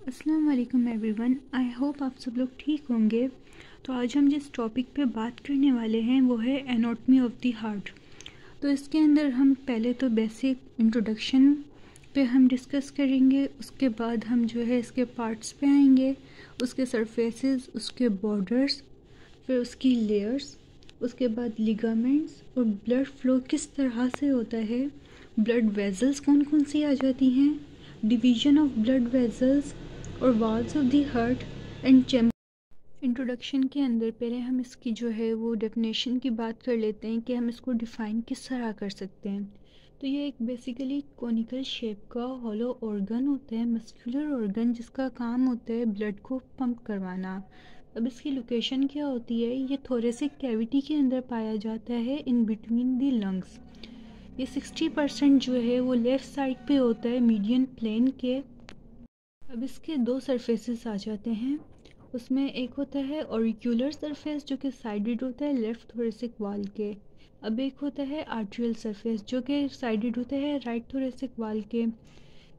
अस्सलाम वालेकुम everyone. I hope आप सब लोग ठीक होंगे। तो आज हम जिस टॉपिक पे बात करने वाले हैं वो है एनाटॉमी ऑफ द हार्ट। तो इसके अंदर हम पहले तो बेसिक इंट्रोडक्शन पे हम डिस्कस करेंगे, उसके बाद हम जो है इसके पार्ट्स पे आएंगे, उसके सरफेसेस, उसके बॉर्डर्स, फिर उसकी लेयर्स, उसके बाद लिगामेंट्स और ब्लड फ्लो किस तरह से होता है, ब्लड वेजल्स कौन कौन सी आ जाती हैं, डिवीजन ऑफ ब्लड वेजल्स और walls of the heart and chamber. Introduction के अंदर पहले हम इसकी जो है वो डेफिनेशन की बात कर लेते हैं कि हम इसको डिफ़ाइन किस तरह कर सकते हैं। तो ये एक बेसिकली कोनिकल शेप का हॉलो ऑर्गन होता है, मस्कुलर ऑर्गन, जिसका काम होता है ब्लड को पंप करवाना। अब इसकी लोकेशन क्या होती है, ये थोरेसिक कैविटी के अंदर पाया जाता है, इन बिटवीन द लंग्स। ये 60% जो है वो लेफ़्ट साइड पे होता है, मीडियन प्लेन के। अब इसके दो सरफेसेस आ जाते हैं, उसमें एक होता है ऑरिक्यूलर सरफेस जो कि साइडेड होता है लेफ़्ट थोरेसिक वॉल के। अब एक होता है आर्ट्रियल सरफेस जो कि साइडेड होता है राइट थोरेसिक वॉल के।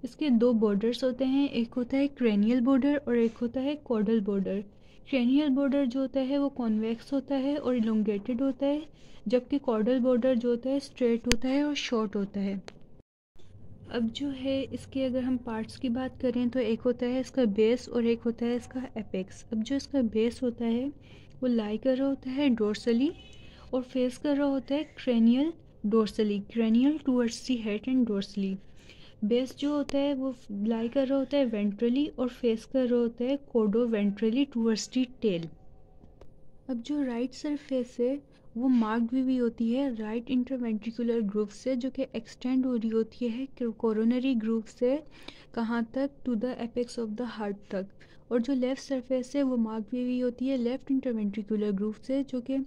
इसके दो बॉर्डर्स होते हैं, एक होता है क्रेनियल बॉर्डर और एक होता है कॉर्डल बॉर्डर। क्रेनियल बॉर्डर जो होता है वो कॉन्वेक्स होता है और इलोंगेटेड होता है, जबकि कॉर्डल बॉर्डर जो होता है स्ट्रेट होता है और शॉर्ट होता है। अब जो है इसके अगर हम पार्ट्स की बात करें तो एक होता है इसका बेस और एक होता है इसका एपेक्स। अब जो इसका बेस होता है वो लाई कर रहा होता है डोर्सली और फेस कर रहा होता है cranial dorsally, cranial towards the head and dorsally. Base जो होता है वो लाई कर रहा होता है वेंट्रली और फेस कर रहा होता है कोडो वेंट्रली टूवर्ड्स दी टेल। अब जो राइट सरफेस है वो मार्क्ड भी होती है राइट इंटरवेंट्रिकुलर ग्रूव से, जो कि एक्सटेंड हो रही होती है कोरोनरी ग्रूव से, कहाँ तक, to the apex of the heart तक। और जो लेफ़्ट सरफेस है वो मार्क्ड भी होती है लेफ़्ट इंटरवेंट्रिकुलर ग्रूव से, जो कि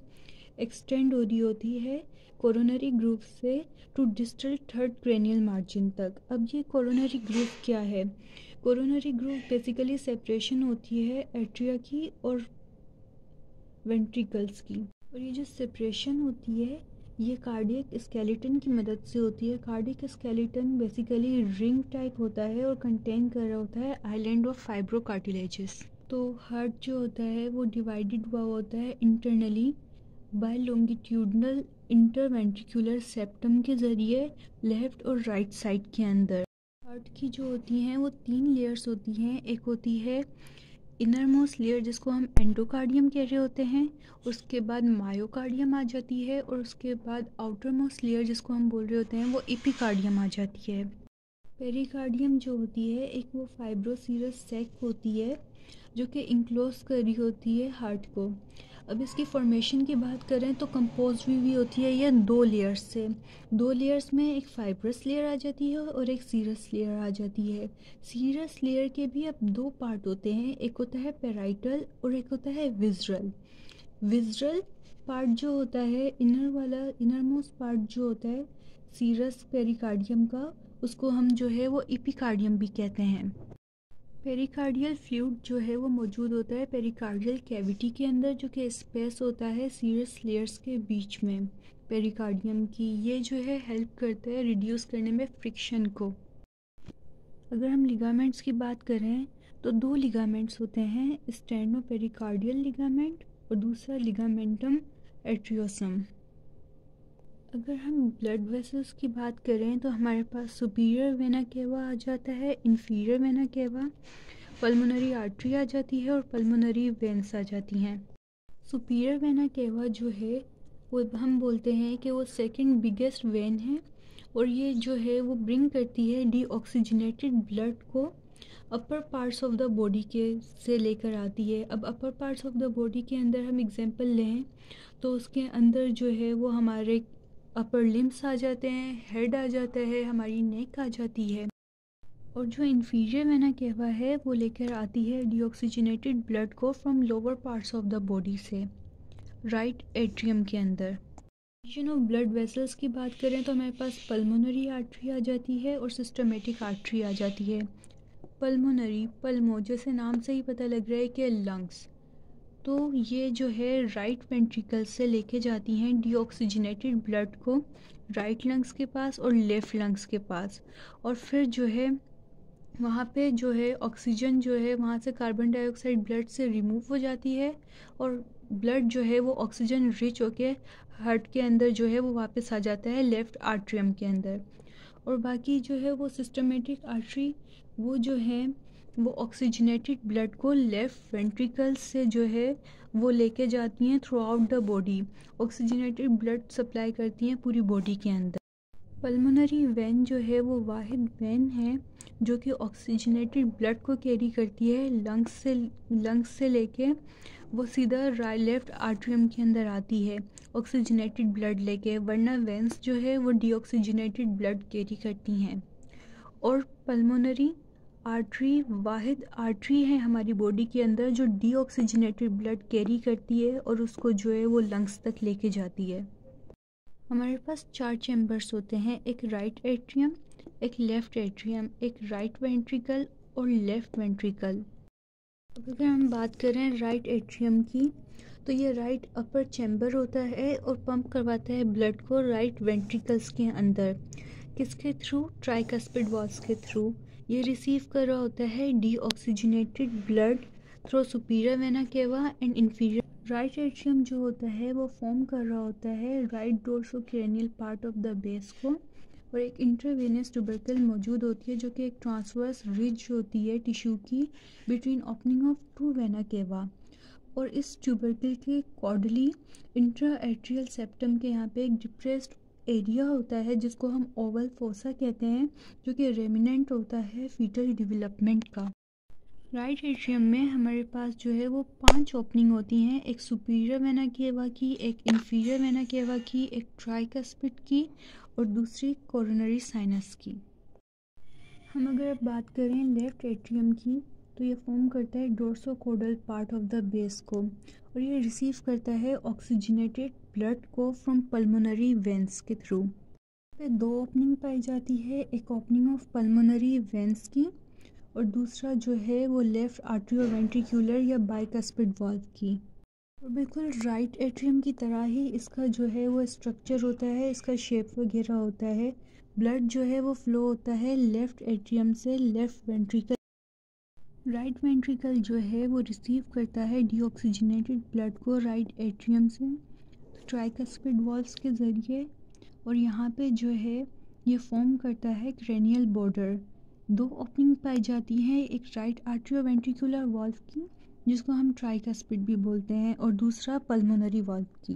एक्सटेंड हो रही होती है कोरोनरी ग्रूव से to distal third cranial margin तक। अब ये कोरोनरी ग्रूव क्या है? कोरोनरी ग्रूव बेसिकली सेपरेशन होती है एट्रिया की और वेंट्रिकल्स की, और ये जो सेपरेशन होती है ये कार्डियक स्केलेटन की मदद से होती है। Cardiac skeleton basically ring type होता है और कंटेन कर रहा होता है आइलैंड ऑफ फाइब्रोकार्टिलेजेस। तो हार्ट जो होता है वो डिवाइडेड हुआ होता है internally by longitudinal interventricular septum के ज़रिए लेफ़्ट और राइट साइड के अंदर। हार्ट की जो होती हैं वो 3 लेयर्स होती हैं। एक होती है इनर मोस्ट लेयर जिसको हम एंडोकार्डियम कह रहे होते हैं, उसके बाद मायोकार्डियम आ जाती है और उसके बाद आउटर मोस्ट लेयर जिसको हम बोल रहे होते हैं वो एपिकार्डियम आ जाती है। पेरिकार्डियम जो होती है एक वो फाइब्रोसीरस सैक होती है जो कि इंक्लोज कर रही होती है हार्ट को। अब इसकी फॉर्मेशन की बात करें तो कंपोज भी होती है ये 2 लेयर्स से। 2 लेयर्स में एक फाइब्रस लेयर आ जाती है और एक सीरस लेयर आ जाती है। सीरस लेयर के भी अब 2 पार्ट होते हैं, एक होता है पेराइटल और एक होता है विज़रल। विज़रल पार्ट जो होता है इनर वाला, इनर मोस्ट पार्ट जो होता है सीरस पेरिकार्डियम का, उसको हम जो है वो एपिकार्डियम भी कहते हैं। पेरिकार्डियल फ्लूइड जो है वो मौजूद होता है पेरिकार्डियल कैविटी के अंदर, जो कि स्पेस होता है सीरस लेयर्स के बीच में पेरिकार्डियम की। ये जो है हेल्प करता है रिड्यूस करने में फ्रिक्शन को। अगर हम लिगामेंट्स की बात करें तो 2 लिगामेंट्स होते हैं, स्टेनो पेरिकार्डियल लिगामेंट और दूसरा लिगामेंटम एट्रियोसम। अगर हम ब्लड वेसल्स की बात करें तो हमारे पास सुपीरियर वेना केवा आ जाता है, inferior vena cava, pulmonary artery आ जाती है और पल्मोनरी वेन्स आ जाती हैं। सुपीरियर वेना केवा जो है वो हम बोलते हैं कि वो सेकंड बिगेस्ट वेन है और ये जो है वो ब्रिंग करती है डीऑक्सीजनेटेड ब्लड को अपर पार्ट्स ऑफ द बॉडी के से लेकर आती है। अब अपर पार्ट्स ऑफ द बॉडी के अंदर हम एग्जांपल लें तो उसके अंदर जो है वो हमारे अपर लिम्स आ जाते हैं, हेड आ जाता है, हमारी नेक आ जाती है। और जो इन्फीरियर वेना केवा है वो लेकर आती है डीऑक्सीजनेटेड ब्लड को from lower parts of the body से राइट एट्रियम के अंदर। ऑफ ब्लड वेसल्स की बात करें तो हमारे पास पल्मोनरी आर्टरी आ जाती है और सिस्टमेटिक आर्टरी आ जाती है। पल्मोनरी, पल्मो जैसे नाम से ही पता लग रहा है कि लंग्स, तो ये जो है राइट वेंट्रिकल से लेके जाती हैं डीऑक्सीजनेटेड ब्लड को राइट लंग्स के पास और लेफ़्ट लंग्स के पास, और फिर जो है वहाँ पे जो है ऑक्सीजन जो है वहाँ से कार्बन डाइऑक्साइड ब्लड से रिमूव हो जाती है और ब्लड जो है वो ऑक्सीजन रिच होके हार्ट के अंदर जो है वो वापस आ जाता है लेफ़्ट आर्ट्रियम के अंदर। और बाकी जो है वो सिस्टमेटिक आर्टरी वो जो है वो ऑक्सीजनेटेड ब्लड को लेफ़्ट वेंट्रिकल से जो है वो लेके जाती हैं through out the body. Oxygenated blood supply करती हैं पूरी बॉडी के अंदर। पल्मोनरी वेन जो है वो वाहिद वेन है जो कि ऑक्सीजनेटेड ब्लड को कैरी करती है लंग्स से लेके वो सीधा लेफ़्ट आर्ट्रियम के अंदर आती है ऑक्सीजनेटेड ब्लड लेके, वरना वेंस जो है वो डीऑक्सीजनेटेड ब्लड कैरी करती हैं। और पल्मोनरी आर्टरी वाहिद आर्टरी है हमारी बॉडी के अंदर जो डीऑक्सीजनेटेड ब्लड कैरी करती है और उसको जो है वो लंग्स तक लेके जाती है। हमारे पास 4 चैम्बर्स होते हैं, एक राइट एट्रियम, एक लेफ़्ट एट्रियम, एक राइट वेंट्रिकल और लेफ़्ट वेंट्रिकल। अब अगर हम बात करें राइट एट्रियम की तो ये राइट अपर चैम्बर होता है और पंप करवाता है ब्लड को राइट वेंट्रिकल्स के अंदर। किसके थ्रू? ट्राइकस्पिड वॉल्स के थ्रू। ये रिसीव कर रहा होता है deoxygenated blood through superior vena cava and inferior. Right atrium जो होता है वो फॉर्म कर रहा होता है right dorsocranial part of the base को, और एक इंट्रावेनस ट्यूबरकल मौजूद होती है जो कि एक ट्रांसवर्स रिज होती है टिश्यू की between opening of 2 vena cava. और इस ट्यूबरकल के कॉर्डली इंट्रा एट्रियल सेप्टम के यहाँ पे एक डिप्रेस्ड एरिया होता है जिसको हम ओवल फोसा कहते हैं, जो कि रेमिनेंट होता है फीटल डेवलपमेंट का। राइट एट्रियम में हमारे पास जो है वो 5 ओपनिंग होती हैं, एक सुपीरियर वेना केवा की, एक इंफीरियर वेना केवा की, एक ट्राइकस्पिड की और दूसरी कोरोनरी साइनस की। हम अगर बात करें लेफ्ट एट्रियम की तो ये फॉर्म करता है डोर्सोकोडल पार्ट ऑफ द बेस को, और ये रिसीव करता है ऑक्सीजनेटेड ब्लड को फ्रॉम पल्मोनरी वेंस के थ्रू। पे 2 ओपनिंग पाई जाती है, एक ओपनिंग ऑफ पल्मोनरी वेंस की और दूसरा जो है वो लेफ़्ट आर्ट्रियोवेंट्रिकुलर या बाइकस्पिड वाल्व की। और बिल्कुल राइट एट्रियम की तरह ही इसका जो है वो स्ट्रक्चर होता है, इसका शेप वगैरह होता है। ब्लड जो है वो फ्लो होता है लेफ़्ट एट्रियम से लेफ़्ट वेंट्रिकल। राइट वेंट्रिकल जो है वो रिसीव करता है डीऑक्सीजनेटेड ब्लड को राइट एट्रियम से ट्राइकस्पिड वॉल्व्स के ज़रिए, और यहाँ पे जो है ये फॉर्म करता है क्रेनियल बॉर्डर। 2 ओपनिंग पाई जाती हैं, एक राइट आर्ट्रियोवेंट्रिकुलर वाल्व की जिसको हम ट्राइकस्पिड भी बोलते हैं और दूसरा पल्मोनरी वाल्व की।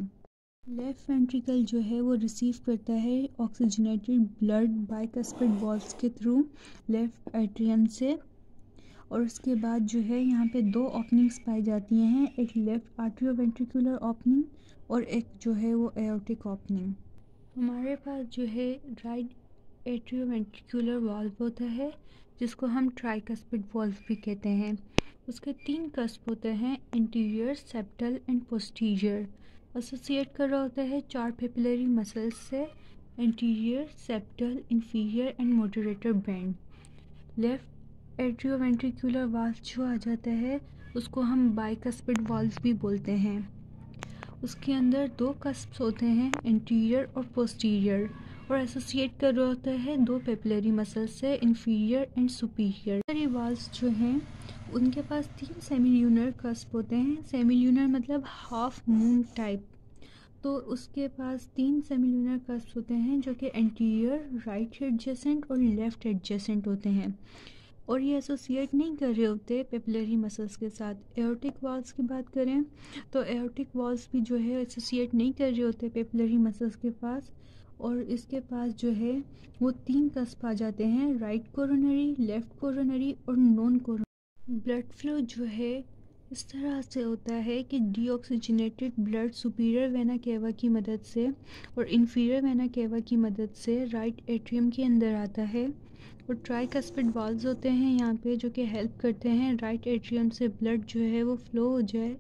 लेफ़्ट वेंट्रिकल जो है वो रिसीव करता है ऑक्सीजनेटेड ब्लड बाइकस्पिड वाल्व्स के थ्रू लेफ़्ट एट्रियम से, और उसके बाद जो है यहाँ पे 2 ओपनिंग्स पाई जाती हैं, एक लेफ़्ट आर्ट्रियोवेंट्रिकुलर ओपनिंग और एक जो है वो एओर्टिक ओपनिंग। हमारे पास जो है राइट एट्रियोवेंट्रिकुलर वाल्व होता है जिसको हम ट्राइकस्पिड वाल्व भी कहते हैं। उसके 3 कस्प होते हैं, anterior, septal and posterior. Associate कर रहा होता है 4 पेपिलरी मसल्स से, anterior, septal, inferior and moderator band. Left atrioventricular valve जो आ जाता है उसको हम बाइकस्पिड वाल्व भी बोलते हैं। उसके अंदर 2 कस्प्स होते हैं, इंटीरियर और पोस्टीरियर, और एसोसिएट कर रहा होता है 2 पेपिलरी मसल से, इंफीरियर एंड सुपीरियर। ये वाल्व्स जो हैं उनके पास 3 सेमील्यूनर कस्प होते हैं। सेमील्यूनर मतलब हाफ मून टाइप, तो उसके पास 3 सेमील्यूनर कस्प होते हैं जो कि एंटीरियर, राइट एडजेसेंट और लेफ़्ट एडजेसेंट होते हैं, और ये एसोसिएट नहीं कर रहे होते पेपिलरी मसल्स के साथ। एओर्टिक वाल्व्स की बात करें तो एओर्टिक वाल्व्स भी जो है एसोसिएट नहीं कर रहे होते पेपिलरी मसल्स के पास, और इसके पास जो है वो 3 कस्प आ जाते हैं, राइट कोरोनरी, लेफ़्ट कोरोनरी और नॉन कोरोनरी। ब्लड फ्लो जो है इस तरह से होता है कि डीऑक्सीजनेटेड ब्लड सुपीरियर वेना केवा की मदद से और इंफीरियर वेना केवा की मदद से राइट एट्रियम के अंदर आता है, और ट्राइकस्पिड वाल्व्स होते हैं यहाँ पे जो कि हेल्प करते हैं राइट एट्रियम से ब्लड जो है वो फ्लो हो जाए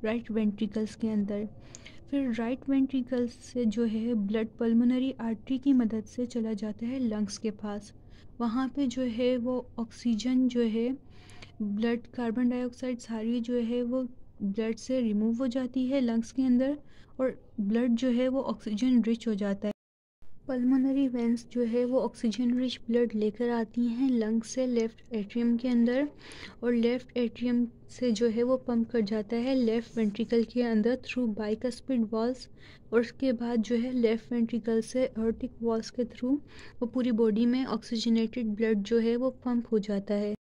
राइट वेंट्रिकल्स के अंदर। फिर राइट वेंट्रिकल्स से जो है ब्लड पल्मोनरी आर्टरी की मदद से चला जाता है लंग्स के पास। वहाँ पे जो है वो ऑक्सीजन जो है ब्लड, कार्बन डाइऑक्साइड सारी जो है वो ब्लड से रिमूव हो जाती है लंग्स के अंदर, और ब्लड जो है वो ऑक्सीजन रिच हो जाता है। पल्मोनरी वेंस जो है वो ऑक्सीजन रिच ब्लड लेकर आती हैं लंग से लेफ़्ट एट्रियम के अंदर, और लेफ़्ट एट्रियम से जो है वो पंप कर जाता है लेफ़्ट वेंट्रिकल के अंदर थ्रू बाइकस्पिड वॉल्स, और उसके बाद जो है लेफ़्ट वेंट्रिकल से एओर्टिक वॉल्स के थ्रू वो पूरी बॉडी में ऑक्सीजनेटेड ब्लड जो है वो पंप हो जाता है।